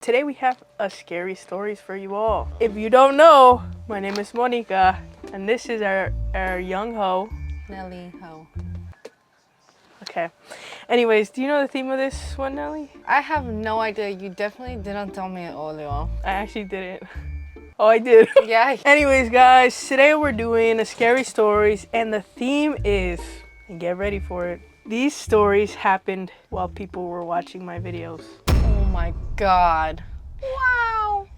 Today we have a scary stories for you all. If you don't know, my name is Monica, and this is our young ho. Nelly ho. Okay. Anyways, do you know the theme of this one, Nelly? I have no idea. You definitely didn't tell me earlier. I actually didn't. Oh, I did. Yeah. Anyways, guys, today we're doing a scary stories, and the theme is, and get ready for it, these stories happened while people were watching my videos. Oh my god. Wow.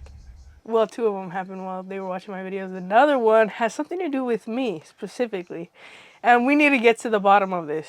Well, two of them happened while they were watching my videos. Another one has something to do with me specifically. And we need to get to the bottom of this.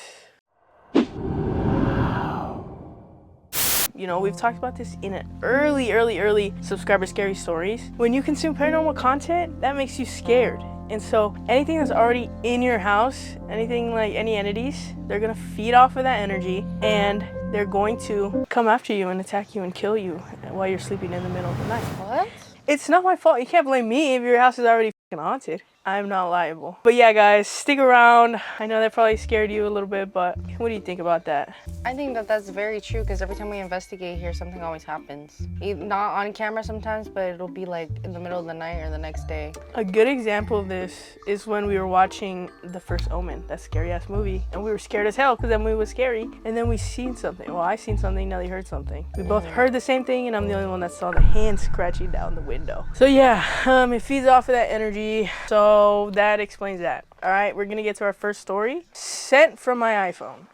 You know, we've talked about this in an early subscriber scary stories. When you consume paranormal content, that makes you scared. And so anything that's already in your house, anything like any entities, they're gonna feed off of that energy and they're going to come after you and attack you and kill you while you're sleeping in the middle of the night. What? It's not my fault. You can't blame me if your house is already fucking haunted. I'm not liable. But yeah, guys, stick around. I know that probably scared you a little bit, but what do you think about that? I think that that's very true because every time we investigate here, something always happens. Not on camera sometimes, but it'll be like in the middle of the night or the next day. A good example of this is when we were watching The First Omen, that scary ass movie, and we were scared as hell because that movie was scary. And then we seen something. Well, I seen something, Nelly heard something. We both heard the same thing, and I'm the only one that saw the hand scratching down the window. So yeah, it feeds off of that energy. So that explains that. All right, we're gonna get to our first story, sent from my iPhone.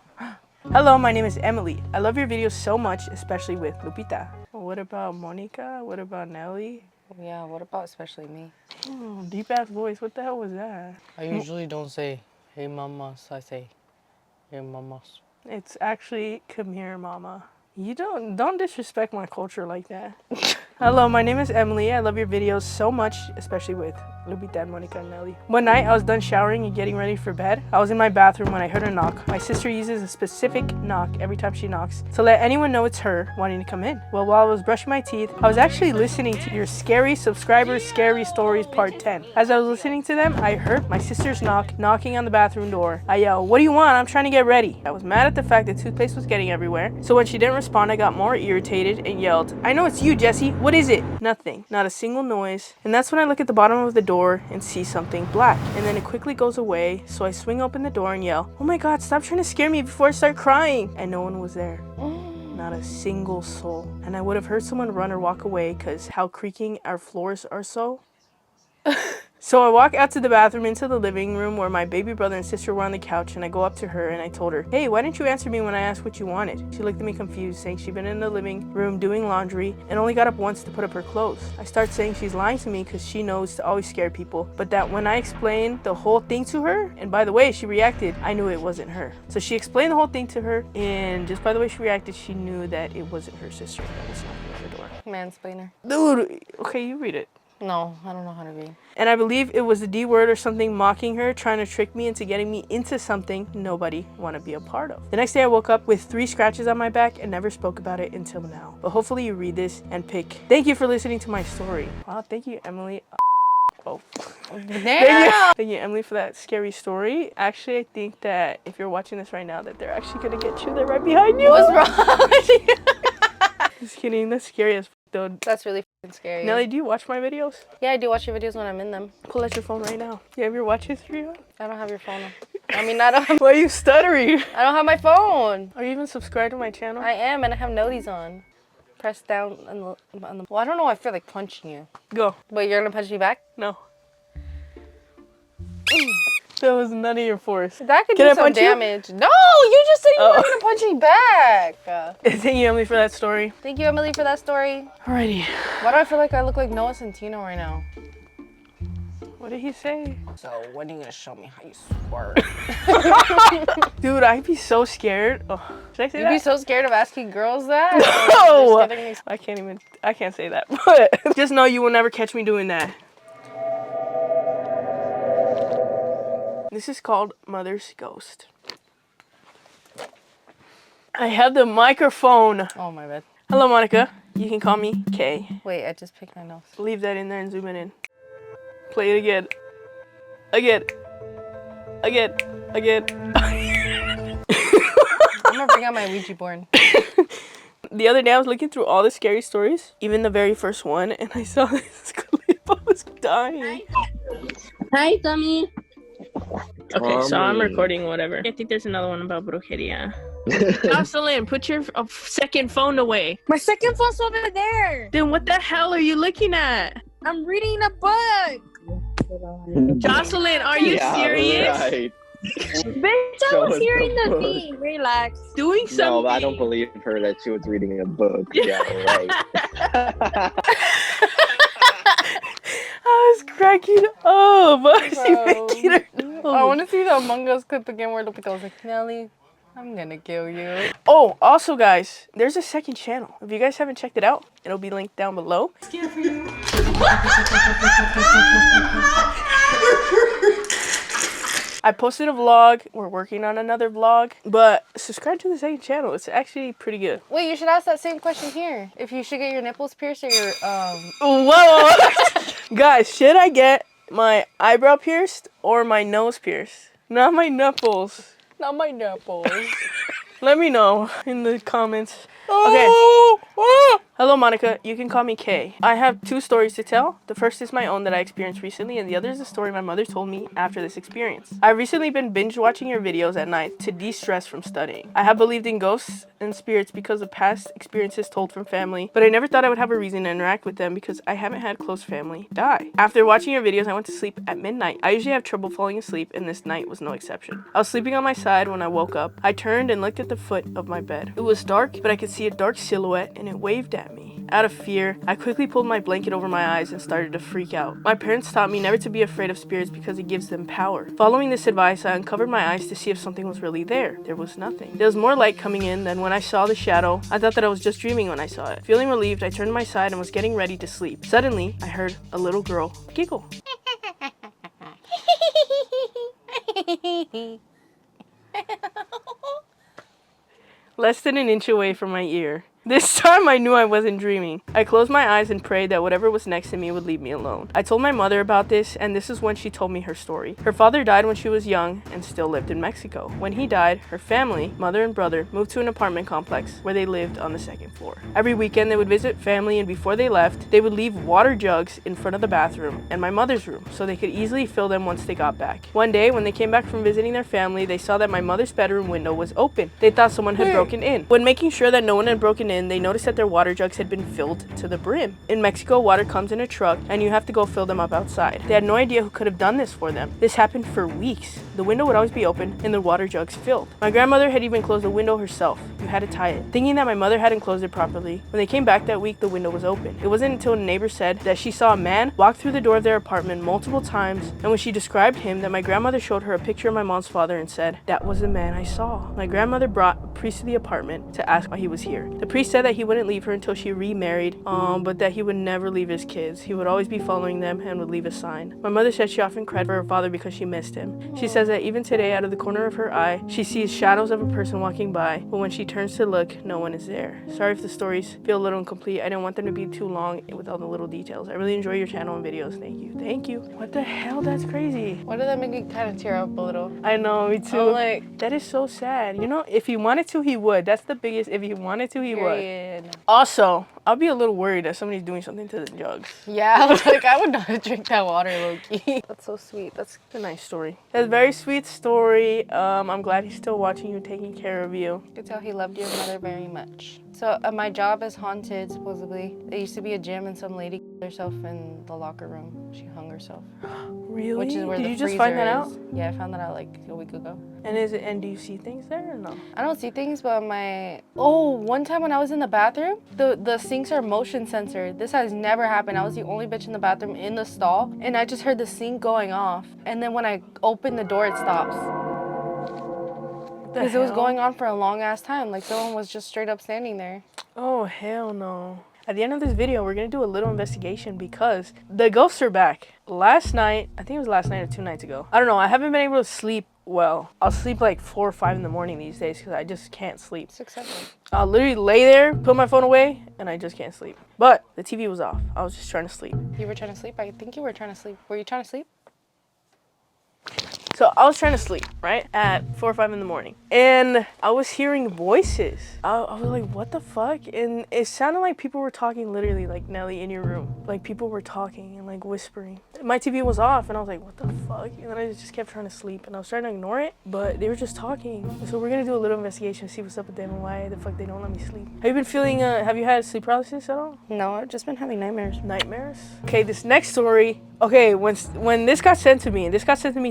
Hello, my name is Emily. I love your videos so much, especially with Lupita. What about Monica? What about Nelly? Yeah, what about especially me? Oh, deep ass voice. What the hell was that? I usually don't say, hey mamas, I say, hey mamas. It's actually, come here, mama. You don't disrespect my culture like that. Hello, my name is Emily. I love your videos so much, especially with Lupita and Monica and Nelly. One night, I was done showering and getting ready for bed. I was in my bathroom when I heard a knock. My sister uses a specific knock every time she knocks to let anyone know it's her wanting to come in. Well, while I was brushing my teeth, I was actually listening to your scary subscribers scary stories part 10. As I was listening to them, I heard my sister's knocking on the bathroom door. I yelled, "What do you want? I'm trying to get ready." I was mad at the fact that toothpaste was getting everywhere. So when she didn't respond, I got more irritated and yelled, "I know it's you, Jessie. What is it?" Nothing. Not a single noise. And that's when I look at the bottom of the door and see something black. And then it quickly goes away. So I swing open the door and yell, "Oh my God, stop trying to scare me before I start crying." And no one was there. Not a single soul. And I would have heard someone run or walk away because how creaking our floors are so. So I walk out to the bathroom into the living room where my baby brother and sister were on the couch, and I go up to her and I told her, "Hey, why didn't you answer me when I asked what you wanted?" She looked at me confused, saying she'd been in the living room doing laundry and only got up once to put up her clothes. I start saying she's lying to me because she knows to always scare people, but that when I explained the whole thing to her, and by the way she reacted, I knew it wasn't her. So she explained the whole thing to her, and just by the way she reacted, she knew that it wasn't her sister that was knocking on the door. Mansplainer. Dude, okay, you read it. No, I don't know how to read. And I believe it was the D word or something mocking her, trying to trick me into getting me into something nobody want to be a part of. The next day I woke up with 3 scratches on my back and never spoke about it until now. But hopefully you read this and pick. Thank you for listening to my story. Wow, thank you, Emily. Oh. Damn! Thank you, Emily, for that scary story. Actually, I think that if you're watching this right now, that they're actually going to get you. They're right behind you. What's wrong with you? Just kidding. That's scary as f***, though. That's really f***ing scary. Nelly, do you watch my videos? Yeah, I do watch your videos when I'm in them. Pull out your phone right now. You have your watch history on? I don't have your phone. I mean, I don't. Why are you stuttering? I don't have my phone. Are you even subscribed to my channel? I am, and I have noties on. Press down on the. Well, I don't know. I feel like punching you. Go. But you're gonna punch me back? No. That was none of your force. That could Can do I some punch you? damage. No, you just said you were gonna punch me back. Thank you, Emily, for that story. Thank you, Emily, for that story. Alrighty. Why do I feel like I look like Noah Centino right now? What did he say? So, when are you gonna show me how you squirt? Dude, I'd be so scared. Oh, should I say You'd that? be so scared of asking girls that? No! Just kidding. I can't say that. But just know you will never catch me doing that. This is called Mother's Ghost. I have the microphone. Oh, my bad. Hello, Monica. You can call me Kay. Wait, I just picked my nose. Leave that in there and zoom it in. Play it again. Again. I'm gonna bring out my Ouija board. The other day I was looking through all the scary stories, even the very first one, and I saw this clip. I was dying. Hi, Tommy. Okay, so I'm recording whatever. I think there's another one about brujeria. Jocelyn, put your second phone away. My second phone's over there. Then what the hell are you looking at? I'm reading a book. Jocelyn, are you serious? Right. Bitch, I was hearing the thing. Relax. Doing something. No, I don't believe her that she was reading a book. Yeah, right. I was cracking up. I see making her I want to see the Among Us clip again where Lupita was like, Nelly, I'm gonna kill you. Oh, also guys, there's a second channel. If you guys haven't checked it out, it'll be linked down below. Scared for you. I posted a vlog. We're working on another vlog, but subscribe to the second channel. It's actually pretty good. Wait, you should ask that same question here. If you should get your nipples pierced or your Whoa. Guys, should I get my eyebrow pierced or my nose pierced? Not my nipples. not my nipples. Let me know in the comments. Okay. Hello, Monica. You can call me Kay. I have two stories to tell. The first is my own that I experienced recently, and the other is a story my mother told me after this experience. I've recently been binge watching your videos at night to de-stress from studying. I have believed in ghosts and spirits because of past experiences told from family, but I never thought I would have a reason to interact with them because I haven't had close family die. After watching your videos, I went to sleep at midnight. I usually have trouble falling asleep, and this night was no exception. I was sleeping on my side when I woke up. I turned and looked at the foot of my bed. It was dark, but I could see a dark silhouette, and it waved at me. Out of fear, I quickly pulled my blanket over my eyes and started to freak out. My parents taught me never to be afraid of spirits because it gives them power. Following this advice, I uncovered my eyes to see if something was really there. There was nothing. There was more light coming in than when I saw the shadow. I thought that I was just dreaming when I saw it. Feeling relieved, I turned to my side and was getting ready to sleep. Suddenly, I heard a little girl giggle. Less than an inch away from my ear. This time I knew I wasn't dreaming. I closed my eyes and prayed that whatever was next to me would leave me alone. I told my mother about this, and this is when she told me her story. Her father died when she was young and still lived in Mexico. When he died, her family, mother and brother, moved to an apartment complex where they lived on the second floor. Every weekend they would visit family, and before they left, they would leave water jugs in front of the bathroom and my mother's room so they could easily fill them once they got back. One day, when they came back from visiting their family, they saw that my mother's bedroom window was open. They thought someone had broken in. When making sure that no one had broken in, they noticed that their water jugs had been filled to the brim. In Mexico, water comes in a truck and you have to go fill them up outside. They had no idea who could have done this for them. This happened for weeks. The window would always be open and the water jugs filled. My grandmother had even closed the window herself. You had to tie it. Thinking that my mother hadn't closed it properly, when they came back that week, the window was open. It wasn't until a neighbor said that she saw a man walk through the door of their apartment multiple times, and when she described him, that my grandmother showed her a picture of my mom's father and said, "That was the man I saw." My grandmother brought a priest to the apartment to ask why he was here. The priest said that he wouldn't leave her until she remarried, but that he would never leave his kids. He would always be following them and would leave a sign. My mother said she often cried for her father because she missed him. She says that even today, out of the corner of her eye, she sees shadows of a person walking by, but when she turns to look, no one is there. Sorry if the stories feel a little incomplete. I didn't want them to be too long with all the little details. I really enjoy your channel and videos. Thank you. Thank you. What the hell? That's crazy. Why did that make me kind of tear up a little? I know, me too. I'm like, that is so sad. You know, if he wanted to, he would. That's the biggest. If he wanted to, he would. period. Also, I'll be a little worried that somebody's doing something to the jugs. Yeah, like I would not drink that water, low-key. That's so sweet. That's a nice story. It's a very sweet story. I'm glad he's still watching you, taking care of you. You could tell he loved your mother very much. So my job is haunted, supposedly. There used to be a gym and some lady killed herself in the locker room. She hung herself. Really? Which is where Did the you just find that out? freezer is. Yeah, I found that out like a week ago. And do you see things there or no? I don't see things, but one time when I was in the bathroom, the sinks are motion censored. This has never happened. I was the only bitch in the bathroom in the stall, and I just heard the sink going off. And then when I open the door, it stops. Because it was going on for a long ass time. Like someone was just straight up standing there. Oh, hell no. At the end of this video, we're going to do a little investigation because the ghosts are back. Last night, I think it was last night or 2 nights ago. I don't know. I haven't been able to sleep well. I'll sleep like 4 or 5 in the morning these days because I just can't sleep. 6, 7. I'll literally lay there, put my phone away, and I just can't sleep. But the TV was off. I was just trying to sleep. You were trying to sleep? I think you were trying to sleep. Were you trying to sleep? So I was trying to sleep, right? At 4 or 5 in the morning. And I was hearing voices. I was like, what the fuck? And it sounded like people were talking literally like, Nelly, in your room. Like people were talking and like whispering. My TV was off and I was like, what the fuck? And then I just kept trying to sleep and I was trying to ignore it, but they were just talking. So we're gonna do a little investigation, see what's up with them and why the fuck they don't let me sleep. Have you been feeling, have you had sleep paralysis at all? No, I've just been having nightmares. Nightmares? Okay, this next story. Okay, when this got sent to me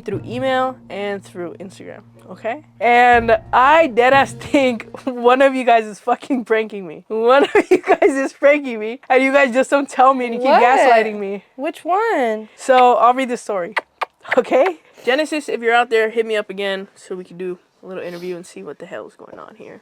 through email and through Instagram, okay? And I deadass think one of you guys is fucking pranking me. One of you guys is pranking me, and you guys just don't tell me and you keep gaslighting me. Which one? So I'll read this story, okay? Genesis, if you're out there, hit me up again so we can do a little interview and see what the hell is going on here.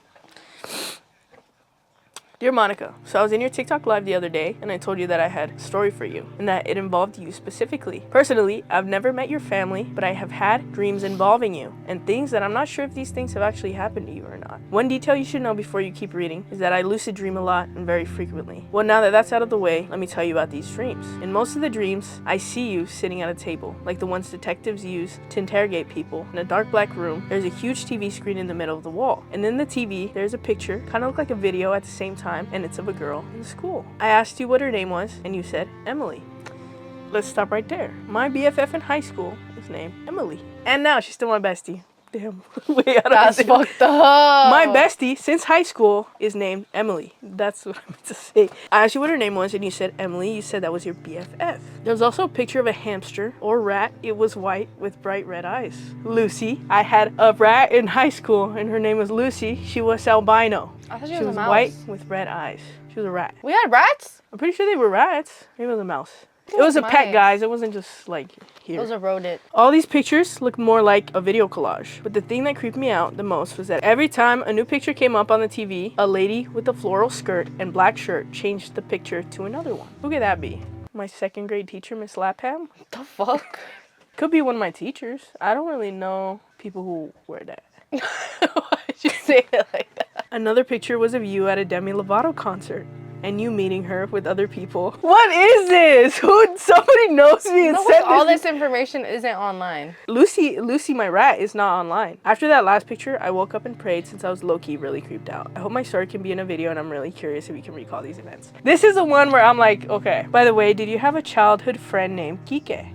Dear Monica, so I was in your TikTok live the other day and I told you that I had a story for you and that it involved you specifically. Personally, I've never met your family, but I have had dreams involving you and things that I'm not sure if these things have actually happened to you or not. One detail you should know before you keep reading is that I lucid dream a lot and very frequently. Well, now that that's out of the way, let me tell you about these dreams. In most of the dreams, I see you sitting at a table, like the ones detectives use to interrogate people. In a dark black room, there's a huge TV screen in the middle of the wall. And in the TV, there's a picture, kind of look like a video at the same time, and it's of a girl in school. I asked you what her name was, and you said Emily. Let's stop right there. My BFF in high school is named Emily. And now she's still my bestie. Damn. Wait, That's fucked up. My bestie since high school is named Emily. That's what I meant to say. I asked you what her name was and you said Emily. You said that was your BFF. There was also a picture of a hamster or rat. It was white with bright red eyes. Lucy. I had a rat in high school and her name was Lucy. She was albino. I thought She she was was a mouse. white with red eyes. She was a rat. We had rats? I'm pretty sure they were rats. Maybe it was a mouse. It was a pet, Mice. guys. It wasn't just like here. It was a rodent. All these pictures look more like a video collage. But the thing that creeped me out the most was that every time a new picture came up on the TV, a lady with a floral skirt and black shirt changed the picture to another one. Who could that be? My second grade teacher, Miss Lapham? What the fuck? Could be one of my teachers. I don't really know people who wear that. Why'd you say it like that? Another picture was of you at a Demi Lovato concert. And you meeting her with other people. What is this? Somebody knows me and No, said all this. this information isn't online. Lucy, my rat, is not online. After that last picture, I woke up and prayed since I was low-key really creeped out. I hope my story can be in a video and I'm really curious if you can recall these events. This is the one where I'm like, okay. By the way, did you have a childhood friend named Kike?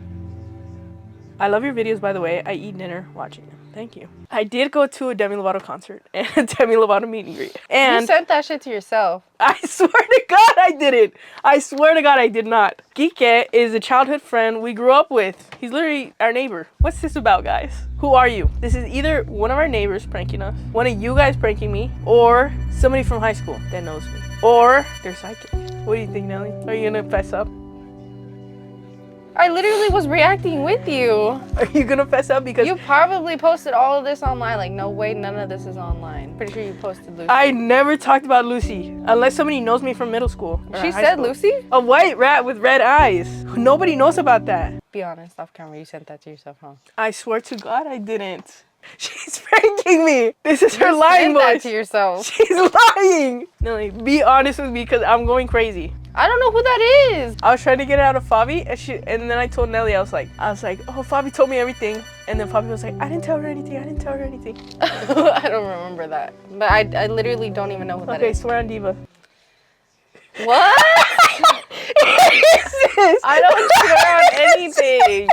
I love your videos, by the way. I eat dinner watching them. Thank you. I did go to a Demi Lovato concert and a Demi Lovato meet and greet. And You sent that shit to yourself. I swear to God I didn't. I swear to God I did not. Kike is a childhood friend we grew up with. He's literally our neighbor. What's this about, guys? Who are you? This is either one of our neighbors pranking us, one of you guys pranking me, or somebody from high school that knows me. Or they're psychic. What do you think, Nelly? Are you gonna fess up? I literally was reacting with you. Are you gonna fess up? Because You probably posted all of this online. Like, no way, none of this is online. Pretty sure you posted Lucy. I never talked about Lucy unless somebody knows me from middle school. or She high said school. Lucy? A white rat with red eyes. Nobody knows about that. Be honest, off camera, you sent that to yourself, huh? I swear to God I didn't. She's pranking me. This is her You lying sent that voice. to yourself. She's lying. Nelly, be honest with me because I'm going crazy. I don't know who that is. I was trying to get it out of Fabi and then I told Nelly, I was like, oh, Fabi told me everything. And then Fabi was like, I didn't tell her anything. I don't remember that. But I literally don't even know who that Okay, is. swear on Diva. What? I don't swear on anything.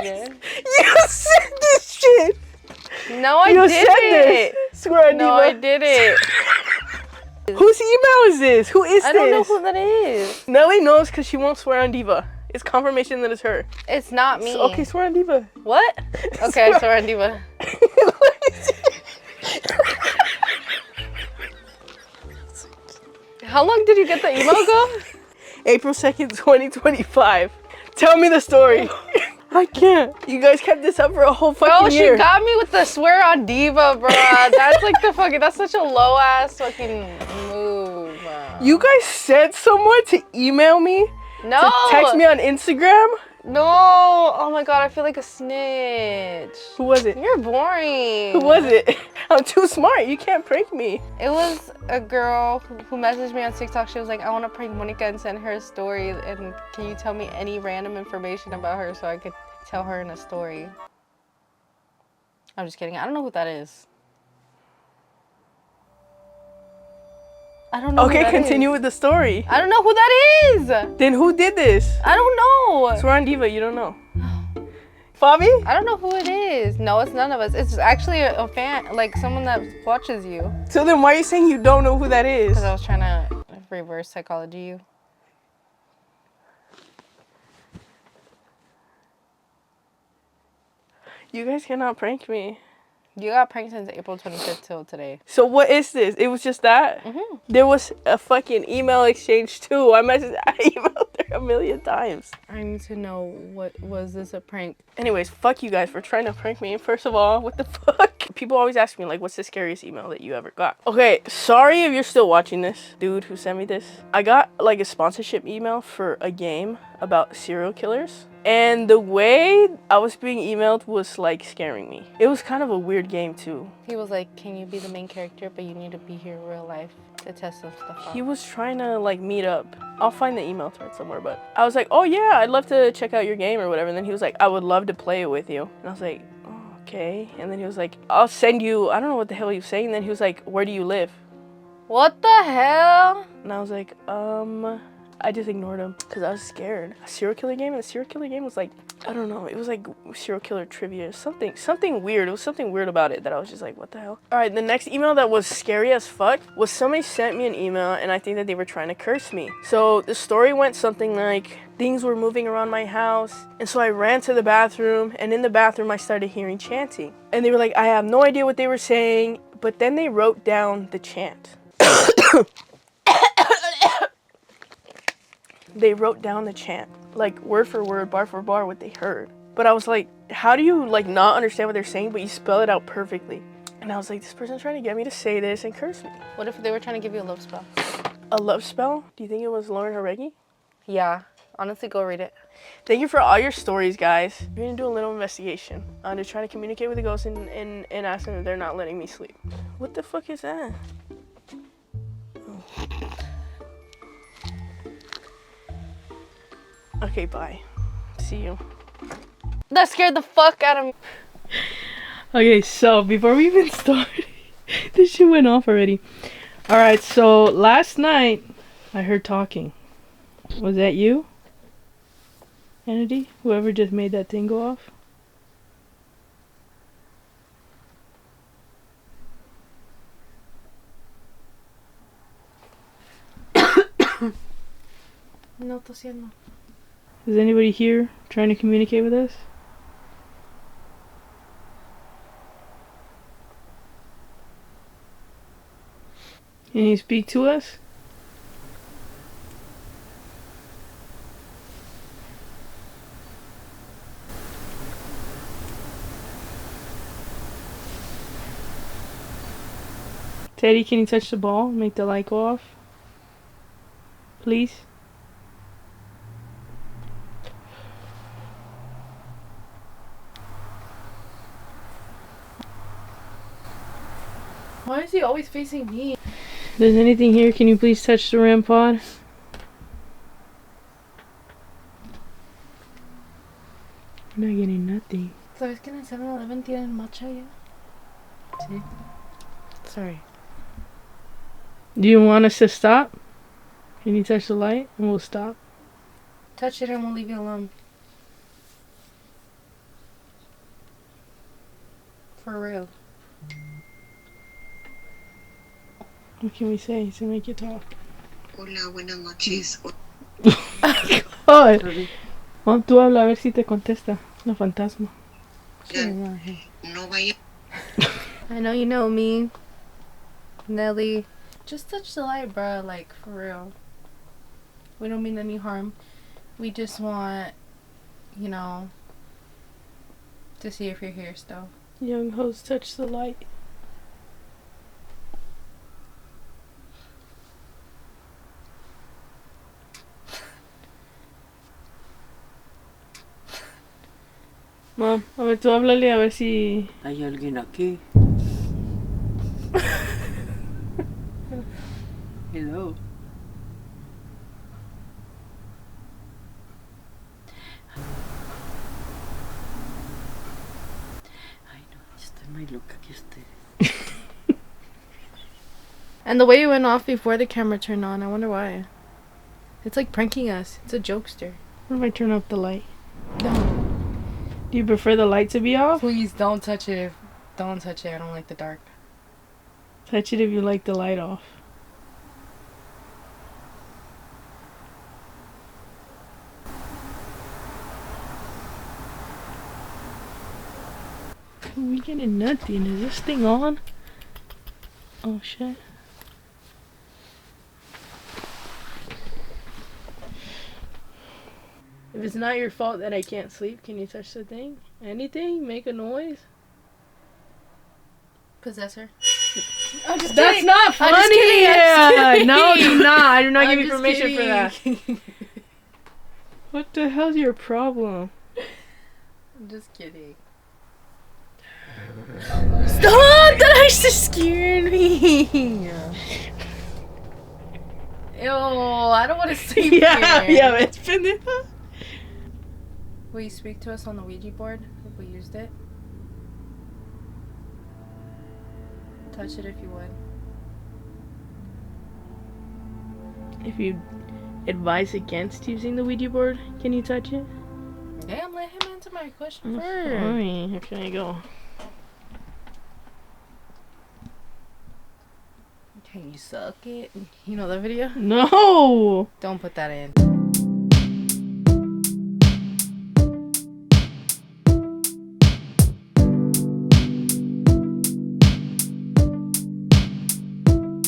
You said this shit. No, I You didn't. said this. Swear on No, Diva. I didn't. Whose email is this? Who is this? I don't know who that is. Nelly knows because she won't swear on Diva. It's confirmation that it's her. It's not me. So, okay, swear on Diva. What? Okay, I swear on Diva. How long did you get the email ago? April 2nd, 2025. Tell me the story. I can't. You guys kept this up for a whole fucking Bro, year. she got me with the swear on Diva, bro. That's like the fucking, that's such a low ass fucking move. You guys sent someone to email me? No. To text me on Instagram? No. Oh my god, I feel like a snitch. Who was it? You're boring. Who was it? I'm too smart. You can't prank me. It was a girl who messaged me on TikTok. She was like, I want to prank Monica and send her a story. And can you tell me any random information about her so I could tell her in a story? I'm just kidding. I don't know who that is. I don't know. Okay, who that continue is. with the story. I don't know who that is. Then who did this? I don't know. Swear on Diva, you don't know. Fabi? I don't know who it is. No, it's none of us. It's actually a fan, like someone that watches you. So then why are you saying you don't know who that is? Because I was trying to reverse psychology you. You guys cannot prank me. You got pranked since April 25th till today. So what is this? It was just that? Mm-hmm. There was a fucking email exchange too. I emailed her a million times. I need to know, what was this a prank? Anyways, fuck you guys for trying to prank me. First of all, what the fuck? People always ask me, like, what's the scariest email that you ever got? Okay, sorry if you're still watching this, dude who sent me this. I got, like, a sponsorship email for a game about serial killers. And the way I was being emailed was, like, scaring me. It was kind of a weird game, too. He was like, can you be the main character, but you need to be here in real life to test some stuff out. He was trying to, like, meet up. I'll find the email thread somewhere, but I was like, oh, yeah, I'd love to check out your game or whatever. And then he was like, I would love to play it with you. And I was like, oh, okay. And then he was like, I'll send you, I don't know what the hell he was saying. And then he was like, where do you live? What the hell? And I was like, I just ignored him because I was scared. A serial killer game? And the serial killer game was like, I don't know. It was like serial killer trivia. Something weird. It was something weird about it that I was just like, what the hell? All right, the next email that was scary as fuck was somebody sent me an email and I think that they were trying to curse me. So the story went something like, things were moving around my house. And so I ran to the bathroom, and in the bathroom I started hearing chanting. And they were like, I have no idea what they were saying, but then they wrote down the chant. They wrote down the chant, like word for word, bar for bar, what they heard. But I was like, how do you like not understand what they're saying, but you spell it out perfectly? And I was like, this person's trying to get me to say this and curse me. What if they were trying to give you a love spell? A love spell? Do you think it was Lauren Haregi? Yeah. Honestly, go read it. Thank you for all your stories, guys. We're gonna do a little investigation. I'm just trying to communicate with the ghosts and ask them if they're not letting me sleep. What the fuck is that? Oh. Okay, bye. See you. That scared the fuck out of me. Okay, so before we even start, this shit went off already. Alright, so last night I heard talking. Was that you? Kennedy? Whoever just made that thing go off? No tosiendo. Is anybody here trying to communicate with us? Can you speak to us? Teddy, can you touch the ball? Make the light go off? Please? Why is he always facing me? If there's anything here, can you please touch the REM pod? I'm not getting nothing. ¿Sabes que en el 7-Eleven tienen matcha ya? Sí. Sorry. Do you want us to stop? Can you touch the light and we'll stop? Touch it and we'll leave you alone. For real. What can we say to make you talk? Hola, buenas noches. God. Oh, tú habla a ver si te contesta la fantasma. No vaya. I know you know me, Nelly. Just touch the light, bro. Like, for real. We don't mean any harm. We just want, you know, to see if you're here still. Young host, touch the light. Mom, a ver, tú háblale a ver si... ¿Hay alguien aquí? Hello. Ay, no, esto Ay, loca que esté. And the way it went off before the camera turned on, I wonder why. It's like pranking us. It's a jokester. What if I turn off the light? No. Do you prefer the light to be off? Please don't touch it. Don't touch it. I don't like the dark. Touch it if you like the light off. We getting nothing. Is this thing on? Oh shit. If it's not your fault that I can't sleep, can you touch the thing? Anything? Make a noise? Possessor. That's not funny! I'm just kidding. No, do not. I do not give you I'm just permission for that. kidding. What the hell's your problem? I'm just kidding. Stop! That actually scared me. Ew, I don't want to sleep Yeah, here. yeah, it's been. Will you speak to us on the Ouija board if we used it? Touch it if you would. If you advise against using the Ouija board, can you touch it? Damn, let him answer my question first. Fine. Okay, go. Can you suck it? You know that video? No! Don't put that in.